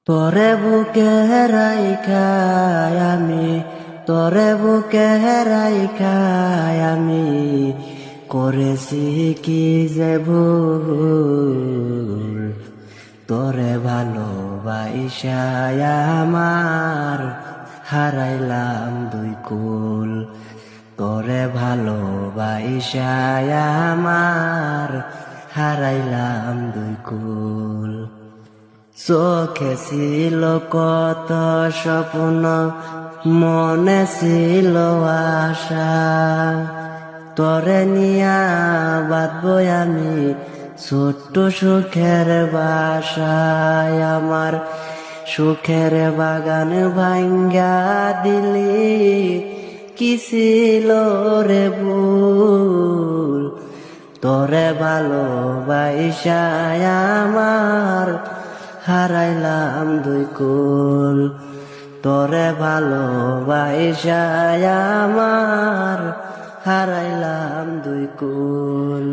তোরে বুকে রাইখায় আমি, তোরে বুকে রাইখায় আমি করেছি কি যে ভুল। তোরে ভালোবাসায় আমার হারাইলাম দুই কুল। তোরে ভালোবাসায় আমার হারাইলাম দুই কুল। চোখে ছিল কত স্বপ্ন, মনে ছিল আশা, তোরে নিয়া বাঁধবো আমি ছোট্ট সুখের বাসায়। আমার সুখের বাগান ভাঙ্গা দিলি, কি ছিল রে ভুল। তোরে ভালোবাসায় আমার হারাইলাম দুই কুল। তোরে ভালোবাসায় আমার হারাইলাম দুই কুল।